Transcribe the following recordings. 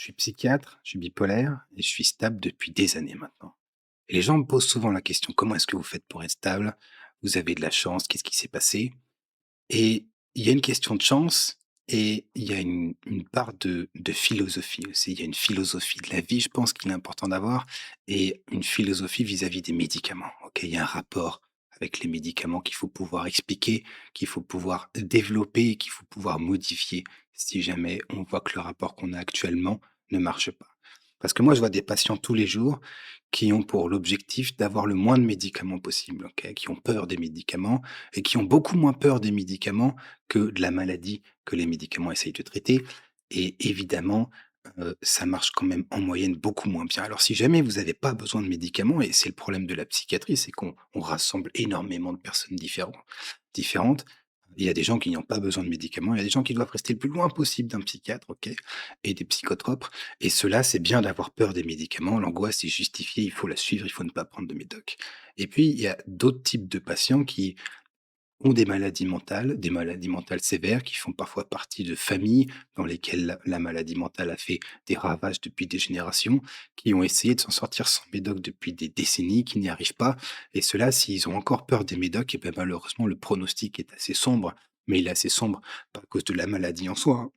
Je suis psychiatre, je suis bipolaire et je suis stable depuis des années maintenant. Et les gens me posent souvent la question: «Comment est-ce que vous faites pour être stable? Vous avez de la chance, qu'est-ce qui s'est passé?» Et il y a une question de chance et il y a une part de philosophie aussi. Il y a une philosophie de la vie, je pense qu'il est important d'avoir et une philosophie vis-à-vis des médicaments, OK? Il y a un rapport avec les médicaments qu'il faut pouvoir expliquer, qu'il faut pouvoir développer et qu'il faut pouvoir modifier si jamais on voit que le rapport qu'on a actuellement ne marche pas. Parce que moi, je vois des patients tous les jours qui ont pour l'objectif d'avoir le moins de médicaments possible, OK? Qui ont peur des médicaments et qui ont beaucoup moins peur des médicaments que de la maladie que les médicaments essayent de traiter et évidemment, ça marche quand même en moyenne beaucoup moins bien. Alors si jamais vous n'avez pas besoin de médicaments et c'est le problème de la psychiatrie, c'est qu'on rassemble énormément de personnes différentes. Il y a des gens qui n'ont pas besoin de médicaments, il y a des gens qui doivent rester le plus loin possible d'un psychiatre, OK? Et des psychotropes et cela, c'est bien d'avoir peur des médicaments. L'angoisse est justifiée, il faut la suivre, il faut ne pas prendre de médoc. Et puis, il y a d'autres types de patients qui ont des maladies mentales sévères qui font parfois partie de familles dans lesquelles la maladie mentale a fait des ravages depuis des générations, qui ont essayé de s'en sortir sans médoc depuis des décennies, qui n'y arrivent pas. Et ceux-là, s'ils ont encore peur des médocs, et ben malheureusement, le pronostic est assez sombre. Mais il est assez sombre pas à cause de la maladie en soi, hein.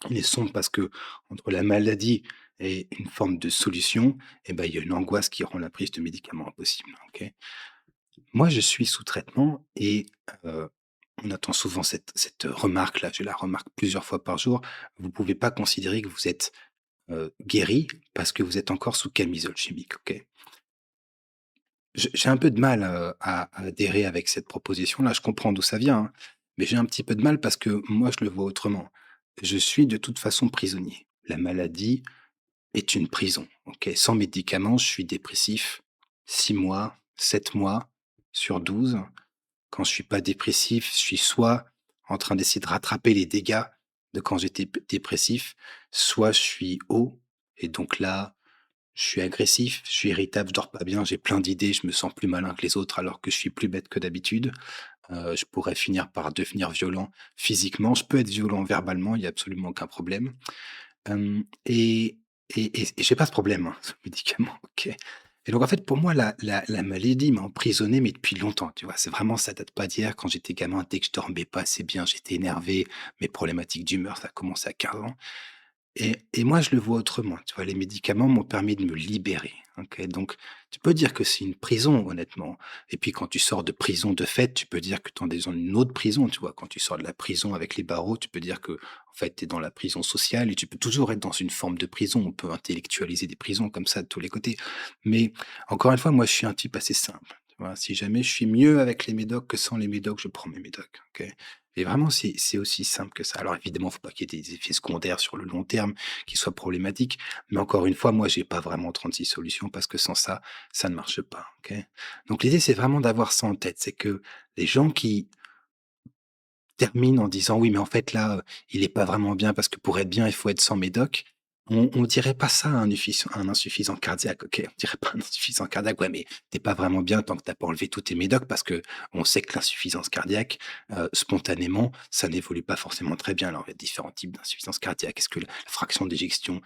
Il est sombre parce que entre la maladie et une forme de solution, et ben, il y a une angoisse qui rend la prise de médicaments impossible. Ok. Moi, je suis sous traitement et heu, on entend souvent cette remarque-là, je la remarque plusieurs fois par jour. Vous pouvez pas considérer que vous êtes, guéri parce que vous êtes encore sous camisole chimique, OK? J'ai un peu de mal, à adhérer avec cette proposition-là. Je comprends d'où ça vient, hein, mais j'ai un petit peu de mal parce que moi, je le vois autrement. Je suis de toute façon prisonnier. La maladie est une prison, OK? Sans médicaments, je suis dépressif 6 mois, 7 mois sur 12. Quand je suis pas dépressif, je suis soit en train d'essayer de rattraper les dégâts de quand j'étais dépressif, soit je suis haut et donc là, je suis agressif, je suis irritable, je dors pas bien, j'ai plein d'idées, je me sens plus malin que les autres alors que je suis plus bête que d'habitude. Je pourrais finir par devenir violent physiquement. Je peux être violent verbalement, il y a absolument aucun problème. Hem et j'ai pas ce problème, hein, ce médicament, OK? Et donc en fait, pour moi, la maladie m'a emprisonné, mais depuis longtemps, tu vois? C'est vraiment ça date pas d'hier. Quand j'étais gamin, dès que je dormais pas assez bien, j'étais énervé. Mes problématiques d'humeur, ça a commencé à 15 ans. Et moi, je le vois autrement, tu vois? Les médicaments m'ont permis de me libérer, OK? Donc tu peux dire que c'est une prison, honnêtement. Et puis quand tu sors de prison de fait, tu peux dire que tu es dans une autre prison, tu vois? Quand tu sors de la prison avec les barreaux, tu peux dire que en fait, tu es dans la prison sociale et tu peux toujours être dans une forme de prison. On peut intellectualiser des prisons comme ça de tous les côtés. Mais encore une fois, moi, je suis un type assez simple, tu vois? Si jamais je suis mieux avec les médocs que sans les médocs, je prends mes médocs, OK? Et vraiment, c'est aussi simple que ça. Alors évidemment, faut pas qu'il y ait des effets secondaires sur le long terme qui soient problématiques, mais encore une fois, moi, j'ai pas vraiment 36 solutions parce que sans ça, ça ne marche pas, OK? Donc l'idée, c'est vraiment d'avoir ça en tête, c'est que les gens qui terminent en disant: «Oui, mais en fait là, il est pas vraiment bien parce que pour être bien, il faut être sans médoc». On dirait pas ça un insuffisant cardiaque, OK? On dirait pas un insuffisant cardiaque: «Ouais, mais t'es pas vraiment bien tant que t'as pas enlevé tous tes médocs», parce que on sait que l'insuffisance cardiaque, spontanément, ça n'évolue pas forcément très bien. Alors il y a différents types d'insuffisance cardiaque. Est-ce que la fraction d'éjection,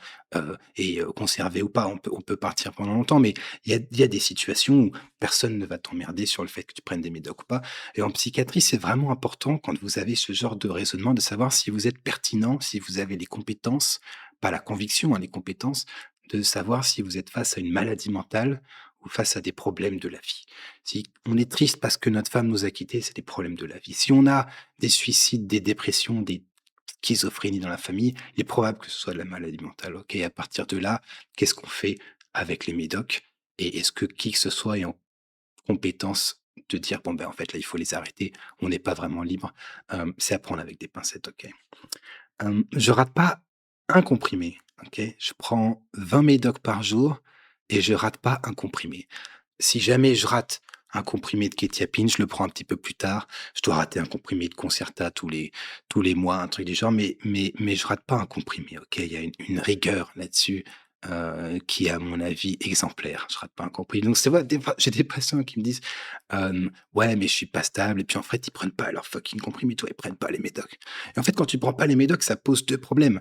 est, conservée ou pas? On peut partir pendant longtemps, mais il y a des situations où personne ne va t'emmerder sur le fait que tu prennes des médocs ou pas. Et en psychiatrie, c'est vraiment important quand vous avez ce genre de raisonnement de savoir si vous êtes pertinent, si vous avez les compétences, pas la conviction, hein, les compétences, de savoir si vous êtes face à une maladie mentale ou face à des problèmes de la vie. Si on est triste parce que notre femme nous a quittés, c'est des problèmes de la vie. Si on a des suicides, des dépressions, des schizophrénies dans la famille, il est probable que ce soit de la maladie mentale. OK, à partir de là, qu'est-ce qu'on fait avec les médocs? Et est-ce que qui que ce soit est en compétence de dire: «Bon, ben, en fait, là, il faut les arrêter, on n'est pas vraiment libre», c'est à prendre avec des pincettes, OK. Je rate pas un comprimé, OK? Je prends 20 médocs par jour et je rate pas un comprimé. Si jamais je rate un comprimé de kétiapine, je le prends un petit peu plus tard. Je dois rater un comprimé de Concerta tous les mois, un truc du genre, mais je rate pas un comprimé, OK? Il y a une rigueur là-dessus, qui est à mon avis exemplaire. Je rate pas un comprimé. Donc c'est vrai, des fois, j'ai des patients qui me disent, «Ouais, mais je suis pas stable» et puis en fait, ils prennent pas leur fucking comprimé, tu vois? Ils prennent pas les médocs. Et en fait, quand tu prends pas les médocs, ça pose 2 problèmes.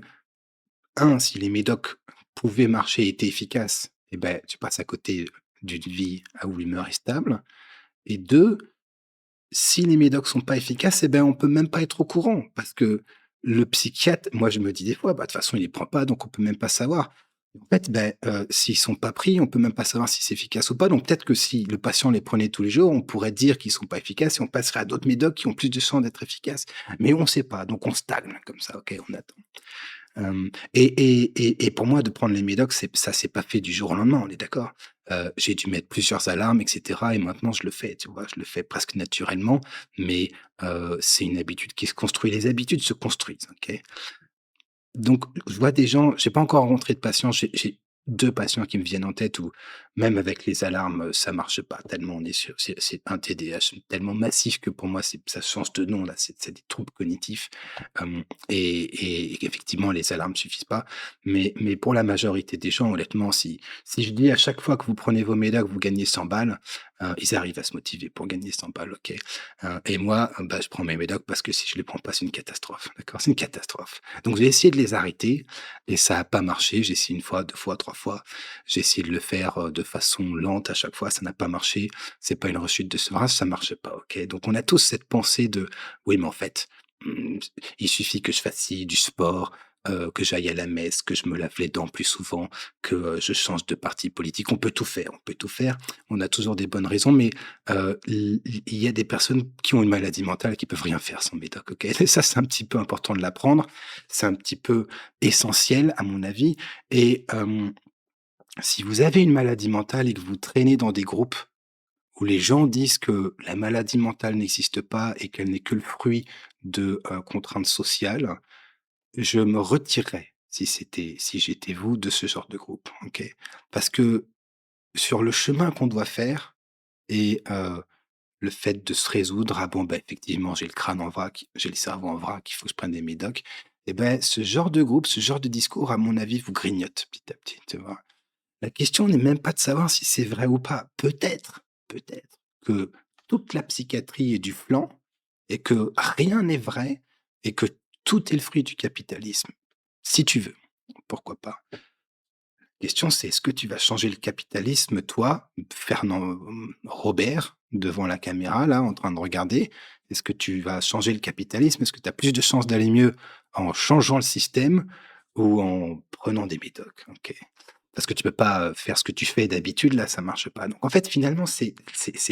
Si les médocs pouvaient marcher et étaient efficaces, et ben, tu passes à côté d'une vie où l'humeur est stable et 2, si les médocs sont pas efficaces, et ben, on peut même pas être au courant parce que le psychiatre moi, je me dis des fois: «Bah, de toute façon, il les prend pas, donc on peut même pas savoir». En fait, ben, s'ils sont pas pris, on peut même pas savoir si c'est efficace ou pas, donc peut-être que si le patient les prenait tous les jours, on pourrait dire qu'ils sont pas efficaces et on passerait à d'autres médocs qui ont plus de chances d'être efficaces. Mais on sait pas, donc on stagne comme ça, OK, on attend. Et pour moi, de prendre les médocs, ça s'est pas fait du jour au lendemain, on est d'accord? J'ai dû mettre plusieurs alarmes et cetera et maintenant je le fais, tu vois? Je le fais presque naturellement, mais c'est une habitude qui se construit. Les habitudes se construisent, OK? Donc, je vois des gens j'ai pas encore rencontré de patients, j'ai 2 patients qui me viennent en tête où même avec les alarmes, ça marche pas tellement on est sur c'est un TDAH tellement massif que pour moi ça change de nom là, c'est des troubles cognitifs, et effectivement les alarmes suffisent pas. Mais pour la majorité des gens honnêtement si je dis à chaque fois que vous prenez vos médocs, vous gagnez 100 balles, ils arrivent à se motiver pour gagner 100 balles, OK? Et moi, bah, je prends mes médocs parce que si je les prends pas, c'est une catastrophe, d'accord? C'est une catastrophe. Donc j'ai essayé de les arrêter et ça a pas marché. J'ai essayé 1 fois, 2 fois, 3 fois. J'ai essayé de le faire, de façon lente à chaque fois, ça n'a pas marché. C'est pas une rechute de sevrage, ça marche pas, OK? Donc on a tous cette pensée de: «Oui, mais en fait, mmh, il suffit que je fasse ci, du sport, que j'aille à la messe, que je me lave les dents plus souvent, que, je change de parti politique». On peut tout faire, on peut tout faire. On a toujours des bonnes raisons, mais il y a des personnes qui ont une maladie mentale qui peuvent rien faire sans médoc, OK? Et ça, c'est un petit peu important de l'apprendre. C'est un petit peu essentiel à mon avis et si vous avez une maladie mentale et que vous traînez dans des groupes où les gens disent que la maladie mentale n'existe pas et qu'elle n'est que le fruit de, contraintes sociales, je me retirerais si j'étais vous de ce genre de groupe, OK? Parce que sur le chemin qu'on doit faire et le fait de se résoudre: «Ah bon, bah, effectivement, j'ai le crâne en vrac, j'ai le cerveau en vrac, il faut que je prenne des médocs» et ben, ce genre de groupe, ce genre de discours, à mon avis, vous grignote petit à petit, tu vois? La question n'est même pas de savoir si c'est vrai ou pas. Peut-être que toute la psychiatrie est du flan et que rien n'est vrai et que tout est le fruit du capitalisme. Si tu veux, pourquoi pas? Question, c'est est-ce que tu vas changer le capitalisme, toi, Fernand Robert, devant la caméra, là, en train de regarder? Est-ce que tu vas changer le capitalisme? Est-ce que tu as plus de chances d'aller mieux en changeant le système ou en prenant des médocs? OK. Parce que tu peux pas, faire ce que tu fais d'habitude, là, ça marche pas. Donc en fait, finalement, c'est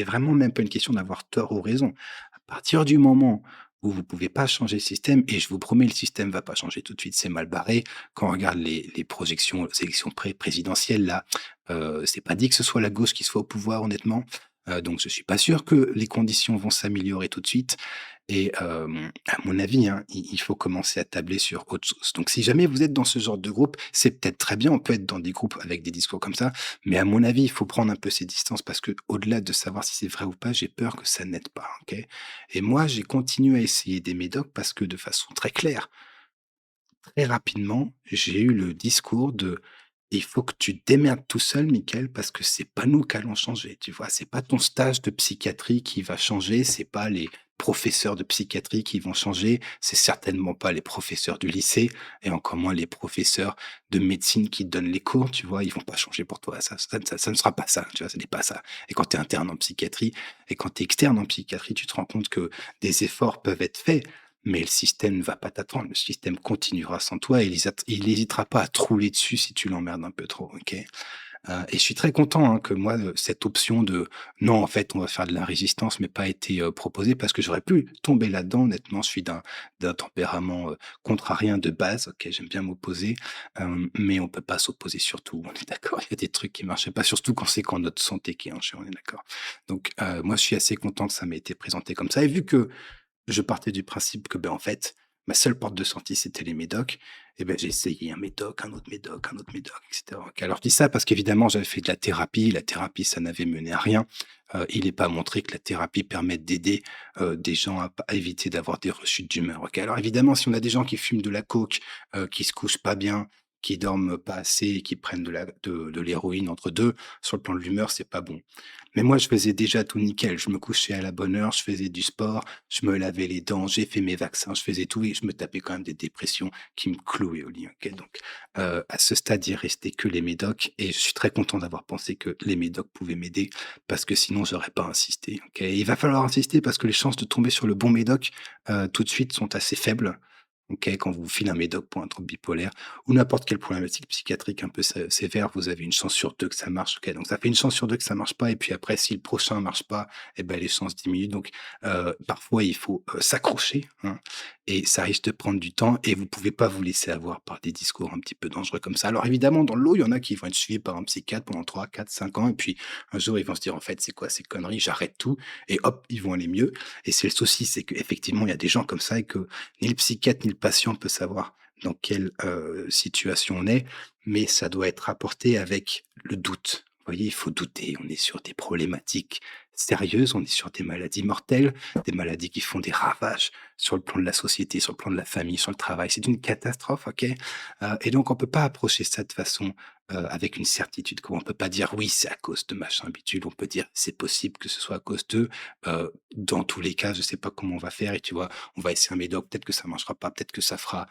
vraiment même pas une question d'avoir tort ou raison. À partir du moment où vous pouvez pas changer le système et je vous promets, le système va pas changer tout de suite, c'est mal barré. Quand on regarde les projections, les élections présidentielles là, c'est pas dit que ce soit la gauche qui soit au pouvoir honnêtement. Donc je suis pas sûr que les conditions vont s'améliorer tout de suite et à mon avis, hein, il faut commencer à tabler sur autre chose. Donc si jamais vous êtes dans ce genre de groupe, c'est peut-être très bien, on peut être dans des groupes avec des discours comme ça, mais à mon avis, il faut prendre un peu ses distances parce que au delà de savoir si c'est vrai ou pas, j'ai peur que ça n'aide pas, OK? Et moi, j'ai continué à essayer des médocs parce que de façon très claire, très rapidement, j'ai eu le discours de: «Il faut que tu te démerdes tout seul Michael, parce que c'est pas nous qui allons changer», tu vois? C'est pas ton stage de psychiatrie qui va changer, c'est pas les professeurs de psychiatrie qui vont changer, c'est certainement pas les professeurs du lycée et encore moins les professeurs de médecine qui donnent les cours, tu vois? Ils vont pas changer pour toi, ça ne sera pas ça, tu vois? Ce n'est pas ça et quand tu es interne en psychiatrie et quand tu es externe en psychiatrie, tu te rends compte que des efforts peuvent être faits, mais le système ne va pas t'attendre. Le système continuera sans toi et il hésitera pas à te rouler dessus si tu l'emmerdes un peu trop, OK? Et je suis très content, hein, que moi, cette option de: «Non, en fait, on va faire de la résistance» m'ait pas été, proposée parce que j'aurais pu tomber là-dedans. Honnêtement, je suis d'un tempérament, contrarien de base, OK? J'aime bien m'opposer, mais on peut pas s'opposer sur tout, on est d'accord? Il y a des trucs qui marchent pas, surtout quand c'est quand notre santé qui est en jeu, on est d'accord? Donc moi, je suis assez content que ça m'ait été présenté comme ça et vu que je partais du principe que, ben, en fait, ma seule porte de sortie, c'était les médocs et ben, j'ai essayé un médoc, un autre médoc et cetera. OK, alors je dis ça parce qu'évidemment, j'avais fait de la thérapie. La thérapie, ça n'avait mené à rien. Il n'est pas montré que la thérapie permette d'aider, des gens à éviter d'avoir des rechutes d'humeur. OK, alors évidemment, si on a des gens qui fument de la coke, qui se couchent pas bien, qui dorment pas assez et qui prennent de l'héroïne entre 2. Sur le plan de l'humeur, c'est pas bon. Mais moi, je faisais déjà tout nickel. Je me couchais à la bonne heure, je faisais du sport, je me lavais les dents, j'ai fait mes vaccins, je faisais tout et je me tapais quand même des dépressions qui me clouaient au lit, OK? Donc, à ce stade, il restait que les médocs et je suis très content d'avoir pensé que les médocs pouvaient m'aider parce que sinon j'aurais pas insisté, OK? Il va falloir insister parce que les chances de tomber sur le bon médoc, tout de suite sont assez faibles, OK? Quand vous file un médoc pour un trouble bipolaire ou n'importe quelle problématique psychiatrique un peu sévère, vous avez une chance sur 2 que ça marche, OK? Donc ça fait une chance sur 2 que ça marche pas et puis après si le prochain marche pas et ben les chances diminuent donc parfois il faut, s'accrocher, hein et ça risque de prendre du temps et vous pouvez pas vous laisser avoir par des discours un petit peu dangereux comme ça. Alors évidemment, dans le lot, il y en a qui vont être suivis par un psychiatre pendant 3, 4, 5 ans et puis un jour, ils vont se dire: «En fait, c'est quoi ces conneries? J'arrête tout» et hop, ils vont aller mieux et c'est le souci, c'est qu'effectivement, il y a des gens comme ça et que ni le psychiatre ni le patient peut savoir dans quelle, situation on est, mais ça doit être apporté avec le doute. Vous voyez, il faut douter. On est sur des problématiques sérieuses, on est sur des maladies mortelles, des maladies qui font des ravages sur le plan de la société, sur le plan de la famille, sur le travail. C'est une catastrophe, OK? Et donc on peut pas approcher ça de façon, avec une certitude, quoi. On peut pas dire: «Oui, c'est à cause de machin bidule». On peut dire: «C'est possible que ce soit à cause d'eux». Dans tous les cas, je sais pas comment on va faire et tu vois, on va essayer un médoc, peut-être que ça marchera pas, peut-être que ça fera,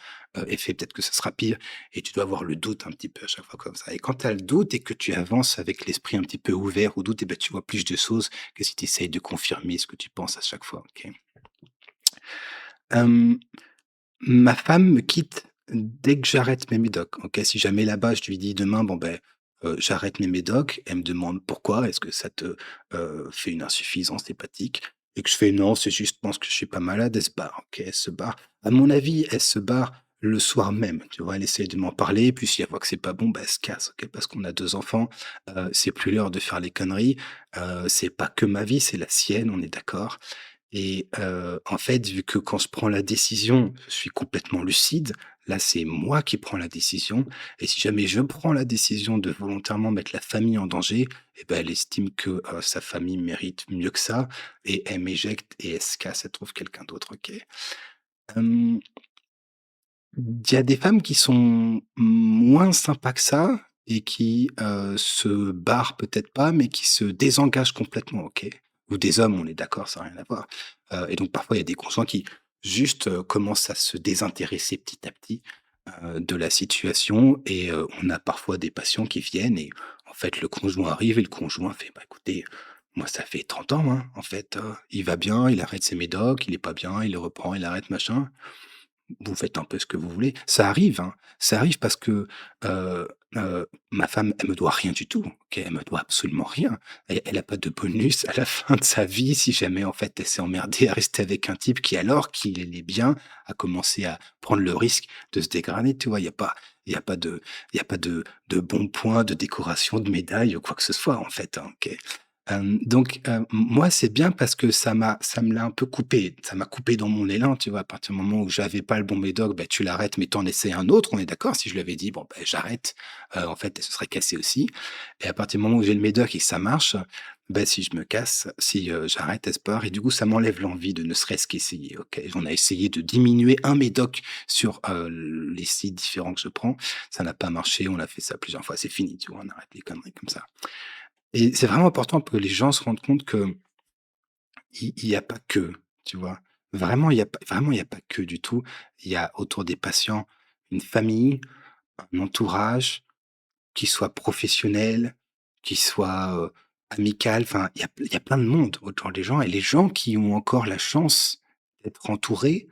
effet, peut-être que ça sera pire et tu dois avoir le doute un petit peu à chaque fois comme ça et quand tu as le doute et que tu avances avec l'esprit un petit peu ouvert au doute et ben tu vois plus de choses que si tu essayes de confirmer ce que tu penses à chaque fois, OK? Hem, Ma femme me quitte dès que j'arrête mes médocs, OK? Si jamais là-bas je lui dis demain: «Bon ben, j'arrête mes médocs», elle me demande: «Pourquoi? Est-ce que ça te, fait une insuffisance hépatique?» et que je fais: «Non, c'est juste, je pense que je suis pas malade», elle se barre, OK? Elle se barre. À mon avis, elle se barre le soir même, tu vois? Elle essaye de m'en parler, puis si elle voit que c'est pas bon, bah, elle se casse, OK? Parce qu'on a 2 enfants, c'est plus l'heure de faire les conneries, c'est pas que ma vie, c'est la sienne, on est d'accord? Et en fait, vu que quand je prends la décision, je suis complètement lucide, là, c'est moi qui prends la décision et si jamais je prends la décision de volontairement mettre la famille en danger et ben, elle estime que, sa famille mérite mieux que ça et elle m'éjecte et elle se casse, elle trouve quelqu'un d'autre, OK. Hem, il y a des femmes qui sont moins sympas que ça et qui, se barrent peut-être pas, mais qui se désengagent complètement, OK? Ou des hommes, on est d'accord, ça a rien à voir. Et donc parfois, il y a des conjoints qui juste, commencent à se désintéresser petit à petit, de la situation et on a parfois des patients qui viennent et en fait, le conjoint arrive et le conjoint fait: «Bah, écoutez, moi, ça fait 30 ans, hein, en fait, il va bien, il arrête ses médocs, il est pas bien, il les reprend, il arrête, machin». Vous faites un peu ce que vous voulez. Ça arrive, hein. Ça arrive parce que, ma femme, elle me doit rien du tout, OK? Elle me doit absolument rien. Elle a pas de bonus à la fin de sa vie si jamais, en fait, elle s'est emmerdée à rester avec un type qui, alors qu'il est bien, a commencé à prendre le risque de se dégrader, tu vois? Il y a pas de il y a pas de bons points, de décoration, de médaille ou quoi que ce soit, en fait, hein, OK? Donc moi, c'est bien parce que ça me l'a un peu coupé. Ça m'a coupé dans mon élan, tu vois? À partir du moment où j'avais pas le bon médoc, bah, tu l'arrêtes, mais tu en essaies un autre, on est d'accord? Si je lui avais dit: «Bon, bah, j'arrête», en fait, elle se serait cassée aussi et à partir du moment où j'ai le médoc et que ça marche, bah, si je me casse, si, j'arrête, elle se barre et du coup, ça m'enlève l'envie de ne serait-ce qu'essayer, OK? On a essayé de diminuer un médoc sur, les sites différents que je prends. Ça n'a pas marché, on a fait ça plusieurs fois, c'est fini, tu vois? On arrête les conneries comme ça. Et c'est vraiment important que les gens se rendent compte qu'il y a pas que, tu vois? Vraiment, il y a pas que du tout. Il y a autour des patients une famille, un entourage, qui soit professionnel, qui soit, amical, enfin, il y a plein de monde autour des gens et les gens qui ont encore la chance d'être entourés,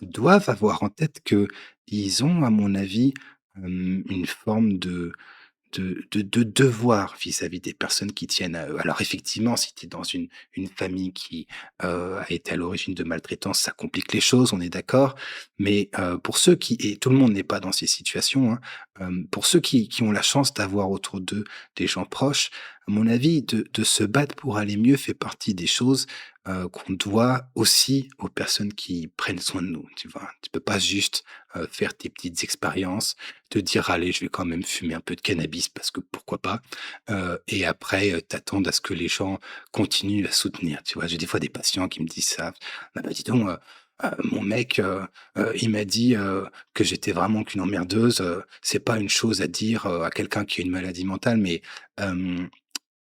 doivent avoir en tête qu'ils ont, à mon avis, une forme de devoir vis-à-vis des personnes qui tiennent à eux. Alors effectivement, si tu es dans une famille qui, a été à l'origine de maltraitance, ça complique les choses, on est d'accord. Mais, pour ceux qui et tout le monde n'est pas dans ces situations, hein, pour ceux qui ont la chance d'avoir autour d'eux des gens proches, à mon avis, de se battre pour aller mieux fait partie des choses, qu'on doit aussi aux personnes qui prennent soin de nous, tu vois? Tu peux pas juste, faire tes petites expériences, te dire: «Allez, je vais quand même fumer un peu de cannabis parce que pourquoi pas?» Et après, t'attendre à ce que les gens continuent à soutenir, tu vois? J'ai des fois des patients qui me disent ça: «Ah bah, dis donc, Mon mec, il m'a dit, que j'étais vraiment qu'une emmerdeuse, c'est pas une chose à dire, à quelqu'un qui a une maladie mentale, mais hem,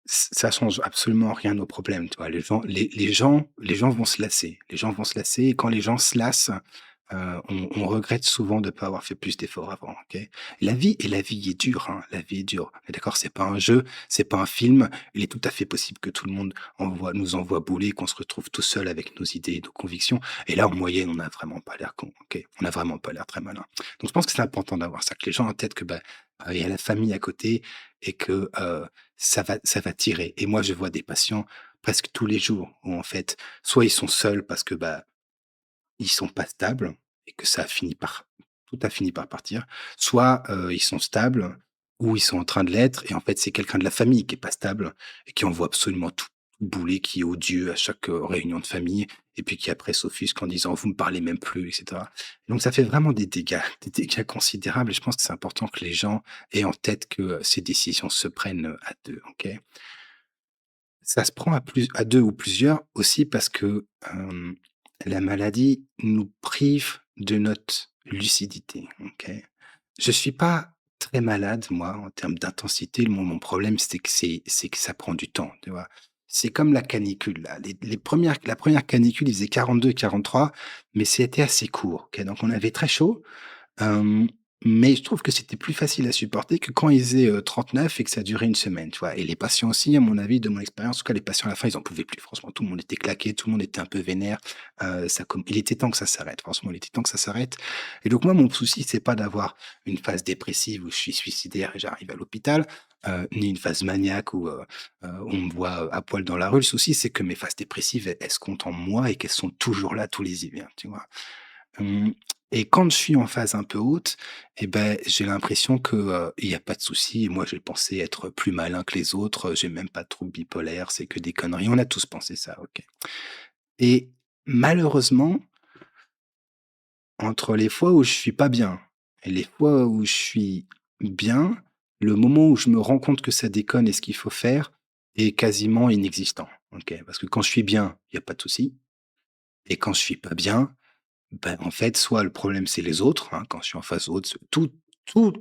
ça change absolument rien au problème, tu vois? Les gens vont se lasser. Les gens vont se lasser et quand les gens se lassent, on regrette souvent de ne pas avoir fait plus d'efforts avant, OK? La vie est dure, hein, la vie est dure. On est d'accord? C'est pas un jeu, c'est pas un film. Il est tout à fait possible que tout le monde nous envoie bouler, qu'on se retrouve tout seul avec nos idées, nos convictions et là, en moyenne, on n'a vraiment pas l'air con, OK? On n'a vraiment pas l'air très malin. Donc je pense que c'est important d'avoir ça, que les gens en tête que, bah, il y a la famille à côté et que, ça va tirer et moi, je vois des patients presque tous les jours où en fait, soit ils sont seuls parce que, bah, ils sont pas stables et que ça a fini par tout a fini par partir, soit, ils sont stables ou ils sont en train de l'être et en fait, c'est quelqu'un de la famille qui est pas stable et qui envoie absolument tout bouler, qui est odieux à chaque, réunion de famille et puis qui après s'offusque en disant: «Vous me parlez même plus» et cetera. Donc ça fait vraiment des dégâts, des dégâts considérables et je pense que c'est important que les gens aient en tête que, ces décisions se prennent, à 2, OK? Ça se prend à 2 ou plusieurs aussi parce que, la maladie nous prive de notre lucidité, OK? Je suis pas très malade moi en termes d'intensité. Mon problème c'est que ça prend du temps, tu vois? C'est comme la canicule là, les 1 la première canicule, il faisait 42-43 mais c'était assez court, OK? Donc on avait très chaud. Hem, mais je trouve que c'était plus facile à supporter que quand ils faisaient, 39 et que ça durait une semaine, tu vois? Et les patients aussi, à mon avis, de mon expérience, en tout cas les patients à la fin, ils en pouvaient plus. Franchement, tout le monde était claqué, tout le monde était un peu vénère. Il était temps que ça s'arrête, franchement, il était temps que ça s'arrête. Et donc moi, mon souci, c'est pas d'avoir une phase dépressive où je suis suicidaire et j'arrive à l'hôpital, ni une phase maniaque où on me voit, à poil dans la rue. Le souci, c'est que mes phases dépressives, elles se comptent en mois et qu'elles sont toujours là tous les hivers, tu vois? Hem et quand je suis en phase un peu haute et ben, j'ai l'impression que, il y a pas de souci. Moi, j'ai pensé être plus malin que les autres, j'ai même pas de trouble bipolaire, c'est que des conneries. On a tous pensé ça, OK. Et malheureusement, entre les fois où je suis pas bien et les fois où je suis bien, le moment où je me rends compte que ça déconne et ce qu'il faut faire est quasiment inexistant, OK. Parce que quand je suis bien, il y a pas de souci et quand je suis pas bien, ben en fait, soit le problème, c'est les autres, hein, quand je suis en phase haute, tout tout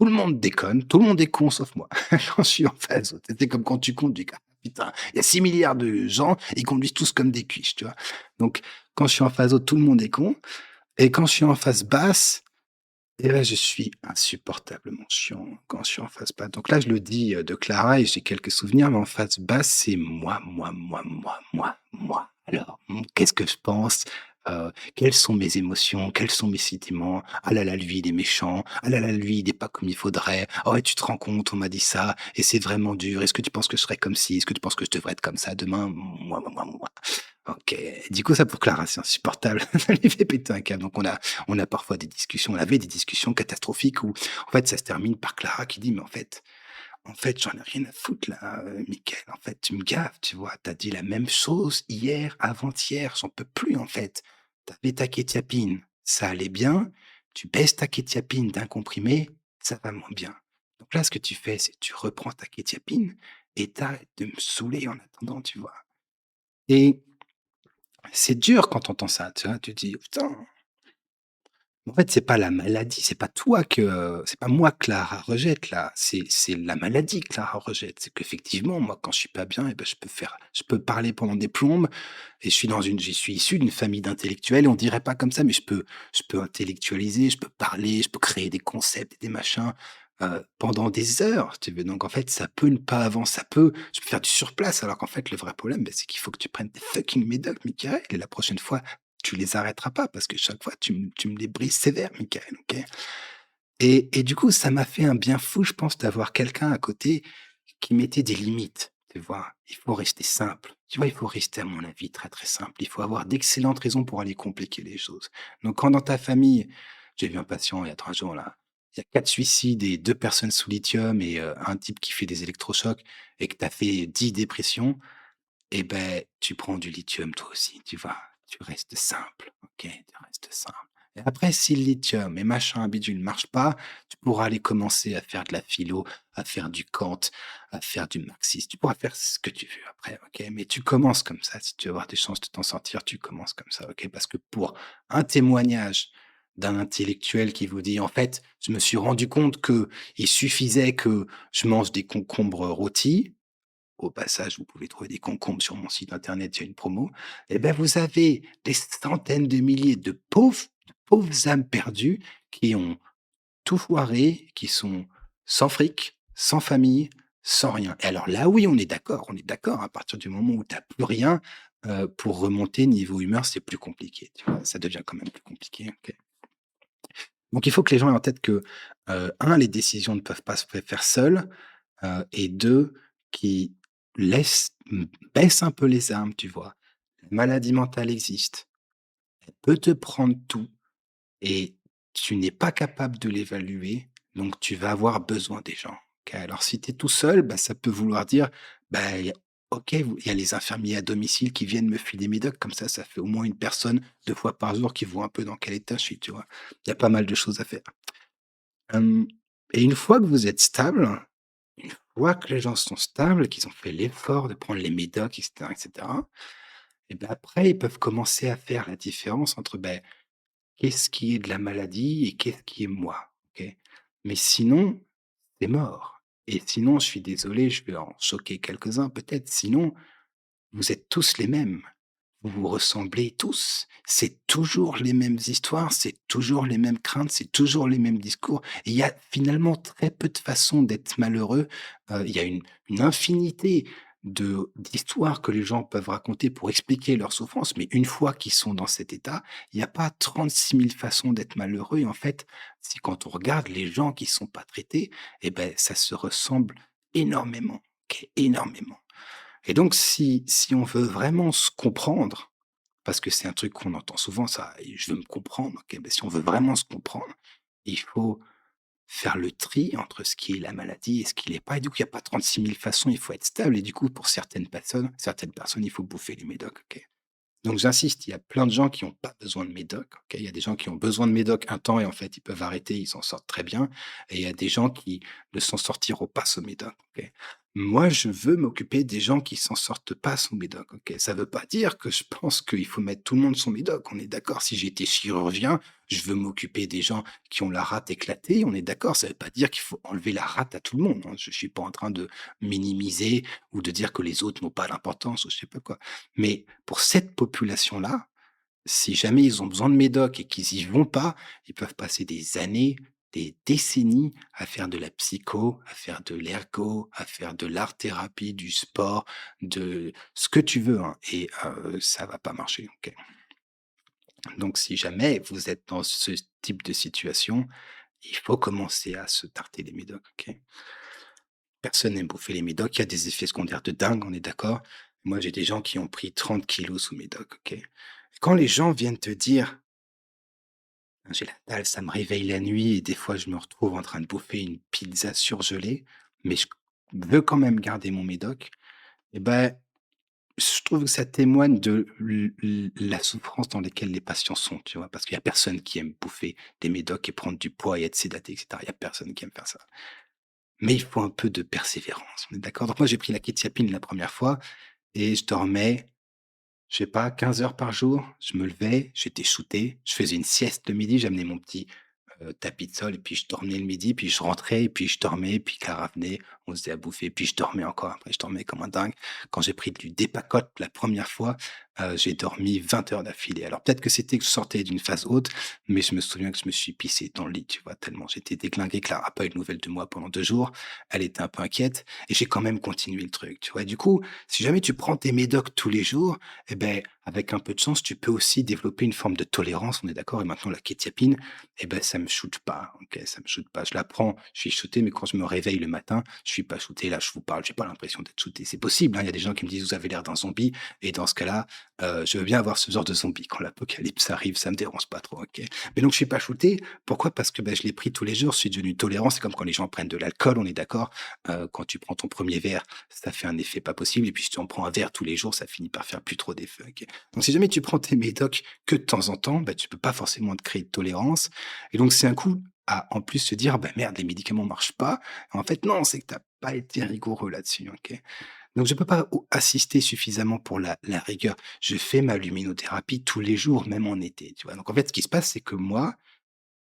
le monde déconne, tout le monde est con sauf moi, quand je suis en phase haute. C'est comme quand tu conduis, quoi. Putain, il y a 6 milliards de gens, ils conduisent tous comme des cuiches, tu vois? Donc quand je suis en phase haute, tout le monde est con et quand je suis en phase basse et là, je suis insupportablement chiant quand je suis en phase basse. Donc là, je le dis, de Clara et j'ai quelques souvenirs, mais en phase basse, c'est moi, moi, moi, moi, moi, moi. Alors, qu'est-ce que je pense? Quelles sont mes émotions? Quels sont mes sentiments? «Ah là là, lui, il est méchant. Ah là là, lui, il est pas comme il faudrait. Ah ouais, tu te rends compte, on m'a dit ça et c'est vraiment dur. Est-ce que tu penses que je serai comme ci? Est-ce que tu penses que je devrais être comme ça demain?» Moi, moi, moi, moi. OK. Du coup, ça pour Clara, c'est insupportable. Ça lui fait péter un câble. Donc on a parfois des discussions, on avait des discussions catastrophiques où, en fait, ça se termine par Clara qui dit: «Mais en fait, j'en ai rien à foutre là, Mickaël. En fait, tu me gaves, tu vois? Tu as dit la même chose hier, avant-hier, j'en peux plus en fait. Tu avais ta kétiapine, ça allait bien, tu baisses ta kétiapine d'un comprimé, ça va moins bien. Donc là, ce que tu fais, c'est que tu reprends ta kétiapine et tu de me saouler en attendant», tu vois? Et c'est dur quand tu entends ça, tu vois? Tu te dis: «Putain». En fait, c'est pas la maladie, c'est pas moi que Clara rejette là, c'est la maladie que Clara rejette. C'est qu'effectivement, moi, quand je suis pas bien et ben, je peux parler pendant des plombes et je suis issu d'une famille d'intellectuels et on dirait pas comme ça, mais je peux intellectualiser, je peux parler, je peux créer des concepts et des machins, pendant des heures, si tu veux. Donc en fait, ça peut ne pas avancer, je peux faire du surplace alors qu'en fait, le vrai problème, c'est qu'il faut que tu prennes des fucking médocs, Michael et la prochaine fois, tu les arrêteras pas parce que chaque fois tu me les brises sévère, Michael, OK? Et du coup, ça m'a fait un bien fou, je pense, d'avoir quelqu'un à côté qui mettait des limites, tu vois? Il faut rester simple. Tu vois, il faut rester, à mon avis, très, très simple. Il faut avoir d'excellentes raisons pour aller compliquer les choses. Donc quand dans ta famille j'ai vu un patient il y a 3 jours là, il y a 4 suicides et 2 personnes sous lithium et un type qui fait des électrochocs et que tu as fait 10 dépressions, et ben, tu prends du lithium toi aussi, tu vois? Tu restes simple, OK? Tu restes simple. Et après, si le lithium et machin bidule ne marchent pas, tu pourras aller commencer à faire de la philo, à faire du Kant, à faire du marxisme. Tu pourras faire ce que tu veux après, OK? Mais tu commences comme ça. Si tu veux avoir des chances de t'en sortir, tu commences comme ça, OK? Parce que pour un témoignage d'un intellectuel qui vous dit: «En fait, je me suis rendu compte que il suffisait que je mange des concombres rôtis», au passage, vous pouvez trouver des concombres sur mon site internet, il y a une promo. Et ben, vous avez des centaines de milliers de pauvres âmes perdues qui ont tout foiré, qui sont sans fric, sans famille, sans rien. Et alors là, oui, on est d'accord, à partir du moment où tu as plus rien, pour remonter niveau humeur, c'est plus compliqué, tu vois? Ça devient quand même plus compliqué, OK. Donc il faut que les gens aient en tête que, 1, les décisions ne peuvent pas se faire seules, et 2, qui laissent baisse un peu les armes, tu vois? La maladie mentale existe, elle peut te prendre tout et tu n'es pas capable de l'évaluer, donc tu vas avoir besoin des gens, OK? Alors si tu es tout seul, bah, ça peut vouloir dire, bah, y a OK, il y a les infirmiers à domicile qui viennent me filer mes docs, comme ça fait au moins une personne 2 fois par jour qui voit un peu dans quel état je suis, tu vois? Il y a pas mal de choses à faire. Hem Et une fois que vous êtes stable, une fois que les gens sont stables, qu'ils ont fait l'effort de prendre les médocs et cetera et ben, après ils peuvent commencer à faire la différence entre, beh, qu'est-ce qui est de la maladie et qu'est-ce qui est moi? OK? Mais sinon, c'est mort et sinon, je suis désolé, je vais en choquer quelques-uns peut-être, sinon, vous êtes tous les mêmes. Vous vous ressemblez tous. C'est toujours les mêmes histoires, c'est toujours les mêmes craintes, c'est toujours les mêmes discours. Et il y a finalement très peu de façons d'être malheureux. Il y a une infinité d'histoires que les gens peuvent raconter pour expliquer leur souffrance, mais une fois qu'ils sont dans cet état, il n'y a pas 36 000 façons d'être malheureux. Et en fait, si quand on regarde les gens qui sont pas traités, eh ben, ça se ressemble énormément, OK? Énormément. Et donc si on veut vraiment se comprendre, parce que c'est un truc qu'on entend souvent ça: «Et je veux me comprendre», OK, mais si on veut vraiment se comprendre, il faut faire le tri entre ce qui est la maladie et ce qui l'est pas et du coup, il y a pas 36 000 façons, il faut être stable et du coup, pour certaines personnes, il faut bouffer les médocs, OK? Donc j'insiste, il y a plein de gens qui ont pas besoin de médoc, OK? Il y a des gens qui ont besoin de médoc un temps et en fait, ils peuvent arrêter, ils s'en sortent très bien et il y a des gens qui ne s'en sortiront pas sous médoc, OK? Moi, je veux m'occuper des gens qui s'en sortent pas sous médoc, OK? Ça veut pas dire que je pense qu'il faut mettre tout le monde sous médoc, on est d'accord. Si j'étais chirurgien, je veux m'occuper des gens qui ont la rate éclatée, on est d'accord. Ça veut pas dire qu'il faut enlever la rate à tout le monde, hein. Je suis pas en train de minimiser ou de dire que les autres n'ont pas d'importance ou je sais pas quoi. Mais pour cette population-là, si jamais ils ont besoin de médoc et qu'ils y vont pas, ils peuvent passer des années, des décennies à faire de la psycho, à faire de l'ergo, à faire de l'art-thérapie, du sport, de ce que tu veux, hein et ça va pas marcher, OK? Donc si jamais vous êtes dans ce type de situation, il faut commencer à se tarter les médocs, OK? Personne n'aime bouffer les médocs, il y a des effets secondaires de dingue, on est d'accord? Moi, j'ai des gens qui ont pris 30 kilos sous médoc, OK? Quand les gens viennent te dire: «J'ai la dalle, ça me réveille la nuit et des fois je me retrouve en train de bouffer une pizza surgelée, mais je veux quand même garder mon médoc», et ben, je trouve que ça témoigne de la souffrance dans laquelle les patients sont, tu vois? Parce qu'il y a personne qui aime bouffer des médocs et prendre du poids et être sédaté et cetera. Il y a personne qui aime faire ça. Mais il faut un peu de persévérance, on est d'accord? Donc moi, j'ai pris la quetiapine la première fois et je dormais, je sais pas, 15 heures par jour. Je me levais, j'étais shooté, je faisais une sieste le midi, j'amenais mon petit, tapis de sol et puis je dormais le midi, puis je rentrais et puis je dormais, puis Clara venait, on se faisait à bouffer, puis je dormais encore. Après, je dormais comme un dingue. Quand j'ai pris du Depakote la première fois, j'ai dormi 20 heures d'affilée. Alors peut-être que c'était que je sortais d'une phase haute, mais je me souviens que je me suis pissé dans le lit, tu vois? Tellement j'étais déglingué. Clara a pas eu de nouvelles de moi pendant 2 jours. Elle était un peu inquiète et j'ai quand même continué le truc, tu vois? Du coup, si jamais tu prends tes médocs tous les jours, et beh, avec un peu de chance, tu peux aussi développer une forme de tolérance, on est d'accord? Et maintenant la quétiapine, et ben ça me shoote pas, OK? Ça me shoote pas. Je la prends, je suis shooté, mais quand je me réveille le matin, je suis pas shooté, là, je vous parle, j'ai pas l'impression d'être shooté. C'est possible, hein, il y a des gens qui me disent: «Vous avez l'air d'un zombie» et dans ce cas-là, je veux bien avoir ce genre de zombie. Quand l'apocalypse arrive, ça me dérange pas trop, OK? Mais donc je suis pas shooté. Pourquoi? Parce que, bah, je l'ai pris tous les jours, je suis devenu tolérant. C'est comme quand les gens prennent de l'alcool, on est d'accord? Quand tu prends ton premier verre, ça fait un effet pas possible et puis si tu en prends un verre tous les jours, ça finit par faire plus trop d'effet, OK? Donc si jamais tu prends tes médocs que de temps en temps, bah, tu peux pas forcément te créer de tolérance et donc c'est un coup à en plus se dire: «Bah, merde, les médicaments marchent pas». En fait, non, c'est que tu as pas été rigoureux là-dessus, OK? Donc je peux pas assister suffisamment pour la rigueur. Je fais ma luminothérapie tous les jours, même en été, tu vois? Donc en fait, ce qui se passe, c'est que moi,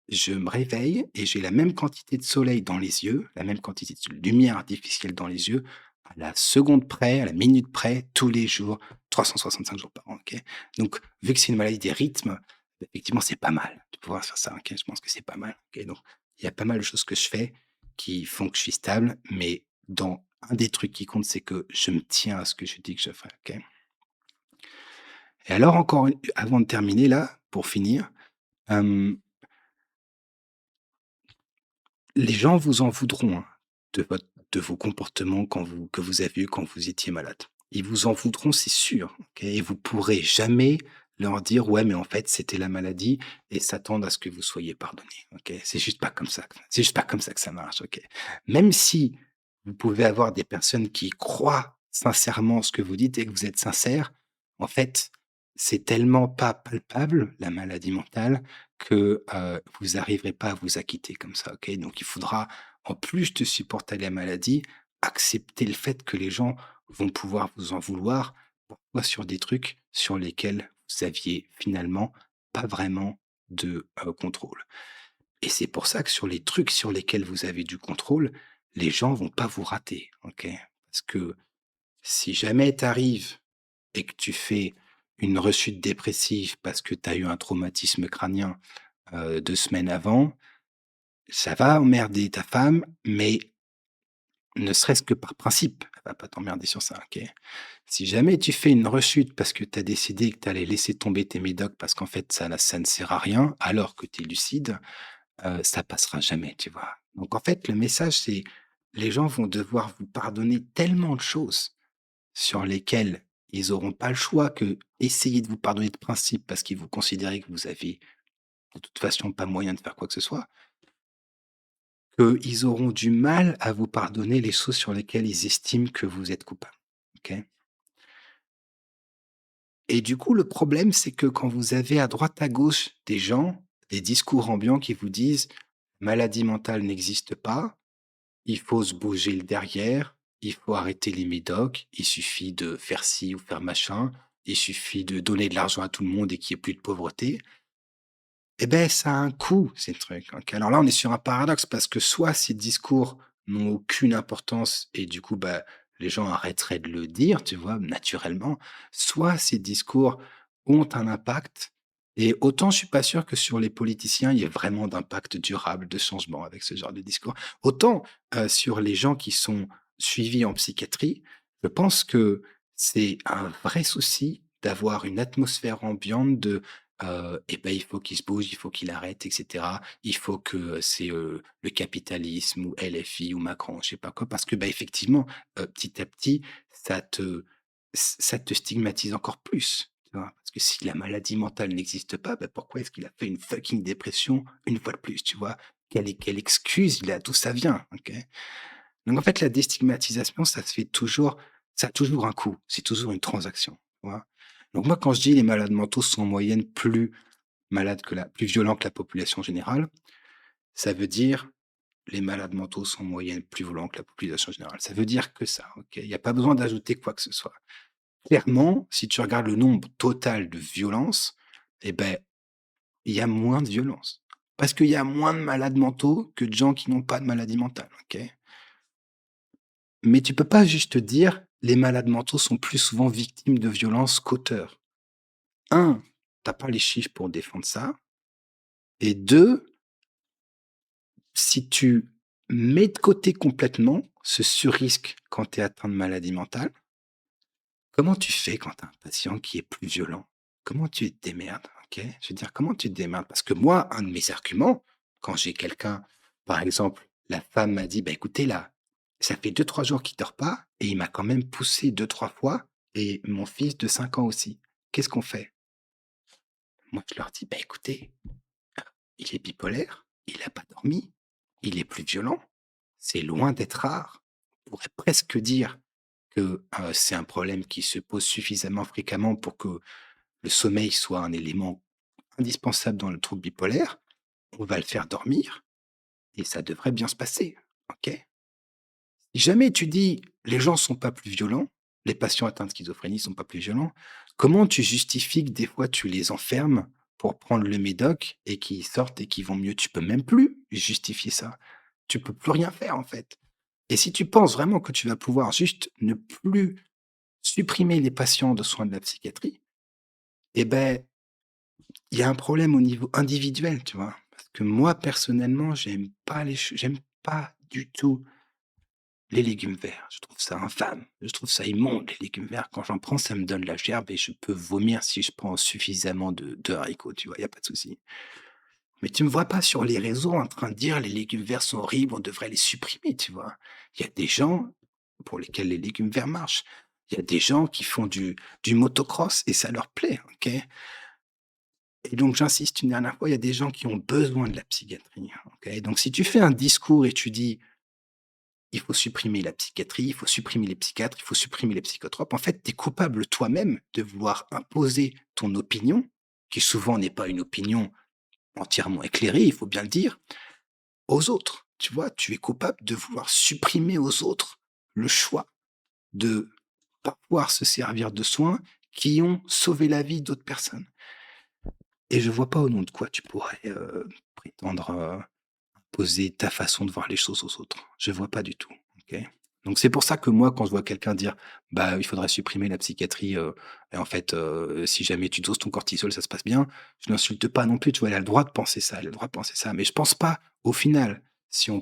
je me réveille et j'ai la même quantité de soleil dans les yeux, la même quantité de lumière artificielle dans les yeux, à la seconde près, à la minute près, tous les jours, 365 jours par an, OK? Donc vu que c'est une maladie des rythmes, effectivement, c'est pas mal de pouvoir faire ça, OK? Je pense que c'est pas mal, OK? Donc il y a pas mal de choses que je fais qui font que je suis stable, mais dans un des trucs qui compte, c'est que je me tiens à ce que je dis que je ferai, OK? Et alors encore une avant de terminer là, pour finir, hem les gens vous en voudront, hein, de vos comportements que vous avez eus quand vous étiez malade. Ils vous en voudront, c'est sûr, OK? Et vous pourrez jamais leur dire: «Ouais, mais en fait, c'était la maladie» et s'attendre à ce que vous soyez pardonné, OK? C'est juste pas comme ça que ça marche, OK? Même si vous pouvez avoir des personnes qui croient sincèrement ce que vous dites et que vous êtes sincère, en fait, c'est tellement pas palpable, la maladie mentale, que, vous arriverez pas à vous acquitter comme ça, OK? Donc il faudra, en plus de supporter la maladie, accepter le fait que les gens vont pouvoir vous en vouloir, parfois sur des trucs sur lesquels vous aviez finalement pas vraiment de, contrôle. Et c'est pour ça que sur les trucs sur lesquels vous avez du contrôle, les gens vont pas vous rater, OK? Parce que si jamais tu arrives et que tu fais une rechute dépressive parce que tu as eu un traumatisme crânien 2 semaines avant, ça va emmerder ta femme, mais ne serait-ce que par principe, elle va pas t'emmerder sur ça, OK? Si jamais tu fais une rechute parce que tu as décidé que tu allais laisser tomber tes médocs parce qu'en fait ça ne sert à rien alors que tu es lucide, ça passera jamais, tu vois? Donc en fait, le message, c'est les gens vont devoir vous pardonner tellement de choses sur lesquelles ils auront pas le choix que essayer de vous pardonner de principe parce qu'ils vous considérez que vous avez de toute façon pas moyen de faire quoi que ce soit. Qu'ils auront du mal à vous pardonner les choses sur lesquelles ils estiment que vous êtes coupable, OK? Et du coup, le problème, c'est que quand vous avez à droite à gauche des gens, des discours ambiants qui vous disent: «Maladie mentale n'existe pas, il faut se bouger le derrière, il faut arrêter les médocs, il suffit de faire ci ou faire machin, il suffit de donner de l'argent à tout le monde et qu'il y ait plus de pauvreté». Eh beh, ça a un coût, ces trucs, OK? Alors là, on est sur un paradoxe parce que soit ces discours n'ont aucune importance et du coup, bah, les gens arrêteraient de le dire, tu vois? Naturellement, soit ces discours ont un impact et autant je suis pas sûr que sur les politiciens, il y ait vraiment d'impact durable, de changement avec ce genre de discours. Autant, sur les gens qui sont suivis en psychiatrie, je pense que c'est un vrai souci d'avoir une atmosphère ambiante de et ben, il faut qu'il se bouge, il faut qu'il arrête et cetera. Il faut que, c'est, le capitalisme ou LFI ou Macron, je sais pas quoi, parce que, bah, effectivement, petit à petit, ça te stigmatise encore plus, tu vois? Parce que si la maladie mentale n'existe pas, bah, pourquoi est-ce qu'il a fait une fucking dépression une fois de plus, tu vois? Quelle excuse il a? D'où ça vient? OK? Donc en fait, la déstigmatisation, ça a toujours un coût, c'est toujours une transaction, tu vois? Donc moi, quand je dis: «Les malades mentaux sont en moyenne plus violents que la population générale», ça veut dire: «Les malades mentaux sont en moyenne plus violents que la population générale». Ça veut dire que ça, OK? Il y a pas besoin d'ajouter quoi que ce soit. Clairement, si tu regardes le nombre total de violences, eh ben, il y a moins de violence. Parce qu'il y a moins de malades mentaux que de gens qui n'ont pas de maladie mentale, OK? Mais tu peux pas juste dire: «Les malades mentaux sont plus souvent victimes de violences qu'auteurs». Un, t'as pas les chiffres pour défendre ça et 2, si tu mets de côté complètement ce surrisque quand tu es atteint de maladie mentale, comment tu fais quand tu as un patient qui est plus violent? Comment tu te démerdes? OK? Je veux dire, comment tu te démerdes? Parce que moi, un de mes arguments, quand j'ai quelqu'un par exemple, la femme m'a dit: «Bah, écoutez là, Ça fait 2 3 jours qu'il dort pas et il m'a quand même poussé 2 3 fois et mon fils de 5 ans aussi. Qu'est-ce qu'on fait? Moi, je leur dis: «Bah, écoutez, il est bipolaire, il a pas dormi, il est plus violent, c'est loin d'être rare. On pourrait presque dire que, c'est un problème qui se pose suffisamment fréquemment pour que le sommeil soit un élément indispensable dans le trouble bipolaire. On va le faire dormir et ça devrait bien se passer, OK?» Si jamais tu dis: «Les gens sont pas plus violents, les patients atteints de schizophrénie sont pas plus violents», comment tu justifies que des fois tu les enfermes pour prendre le médoc et qu'ils sortent et qu'ils vont mieux? Tu peux même plus justifier ça. Tu peux plus rien faire, en fait. Et si tu penses vraiment que tu vas pouvoir juste ne plus supprimer les patients de soins de la psychiatrie, eh ben, il y a un problème au niveau individuel, tu vois? Parce que moi, personnellement, j'aime pas du tout les légumes verts. Je trouve ça infâme, je trouve ça immonde, les légumes verts. Quand j'en prends, ça me donne la gerbe et je peux vomir si je prends suffisamment de haricots, tu vois? Il y a pas de souci. Mais tu me vois pas sur les réseaux en train de dire: «Les légumes verts sont horribles, on devrait les supprimer», tu vois? Il y a des gens pour lesquels les légumes verts marchent. Il y a des gens qui font du motocross et ça leur plaît, OK? Et donc j'insiste une dernière fois, il y a des gens qui ont besoin de la psychiatrie, OK? Donc si tu fais un discours et tu dis: «Il faut supprimer la psychiatrie, il faut supprimer les psychiatres, il faut supprimer les psychotropes», en fait, tu es coupable toi-même de vouloir imposer ton opinion, qui souvent n'est pas une opinion entièrement éclairée, il faut bien le dire, aux autres. Tu vois? Tu es coupable de vouloir supprimer aux autres le choix de pas pouvoir se servir de soins qui ont sauvé la vie d'autres personnes. Et je vois pas au nom de quoi tu pourrais, prétendre, imposer ta façon de voir les choses aux autres. Je vois pas du tout, OK? Donc c'est pour ça que moi, quand je vois quelqu'un dire: «Bah, il faudrait supprimer la psychiatrie, et en fait, si jamais tu doses ton cortisol, ça se passe bien», je l'insulte pas non plus, tu vois? Elle a le droit de penser ça, elle a le droit de penser ça. Mais je pense pas, au final, si on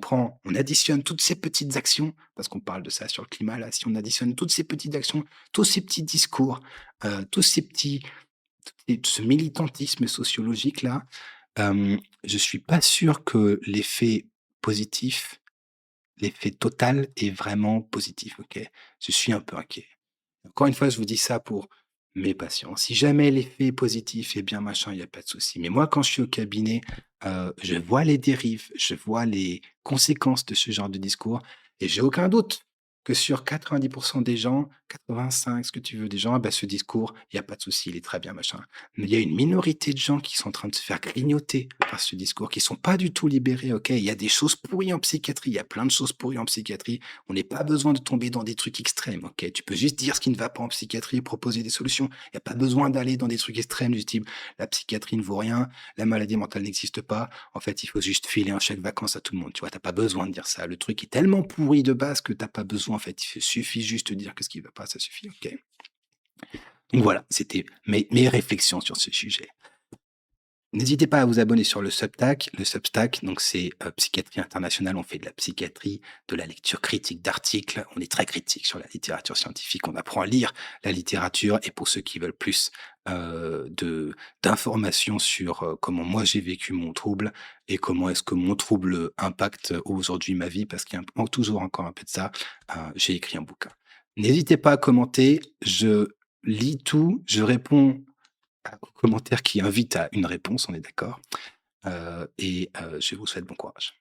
additionne toutes ces petites actions, parce qu'on parle de ça sur le climat là, si on additionne toutes ces petites actions, tous ces petits discours, tous ces petits et ce militantisme sociologique-là, je suis pas sûr que l'effet total est vraiment positif, OK? Je suis un peu inquiet. Encore une fois, je vous dis ça pour mes patients. Si jamais l'effet est positif et bien machin, il y a pas de souci. Mais moi, quand je suis au cabinet, je vois les dérives, je vois les conséquences de ce genre de discours et j'ai aucun doute que sur 90 des gens, 85, ce que tu veux, des gens, ah bah, ce discours, il y a pas de souci, il est très bien machin. Mais il y a une minorité de gens qui sont en train de se faire grignoter par ce discours, qui sont pas du tout libérés, OK? Il y a des choses pourries en psychiatrie, il y a plein de choses pourries en psychiatrie. On n'est pas besoin de tomber dans des trucs extrêmes, OK? Tu peux juste dire ce qui ne va pas en psychiatrie et proposer des solutions. Il y a pas besoin d'aller dans des trucs extrêmes du type: «La psychiatrie ne vaut rien, la maladie mentale n'existe pas. En fait, il faut juste filer un chèque vacances à tout le monde», tu vois? Tu as pas besoin de dire ça. Le truc est tellement pourri de base que tu as pas besoin, en fait. Il suffit juste de dire que ce qui va pas, ça suffit, OK? Donc voilà, c'était mes réflexions sur ce sujet. N'hésitez pas à vous abonner sur le Substack. Le Substack, donc c'est, Psychiatrie Internationale. On fait de la psychiatrie, de la lecture critique d'articles. On est très critique sur la littérature scientifique. On apprend à lire la littérature et pour ceux qui veulent plus, de d'informations sur, comment moi j'ai vécu mon trouble et comment est-ce que mon trouble, impacte aujourd'hui ma vie parce qu'il y a toujours encore un peu de ça, j'ai écrit un bouquin. N'hésitez pas à commenter, je lis tout, je réponds aux commentaires qui invitent à une réponse, on est d'accord? Je vous souhaite bon courage.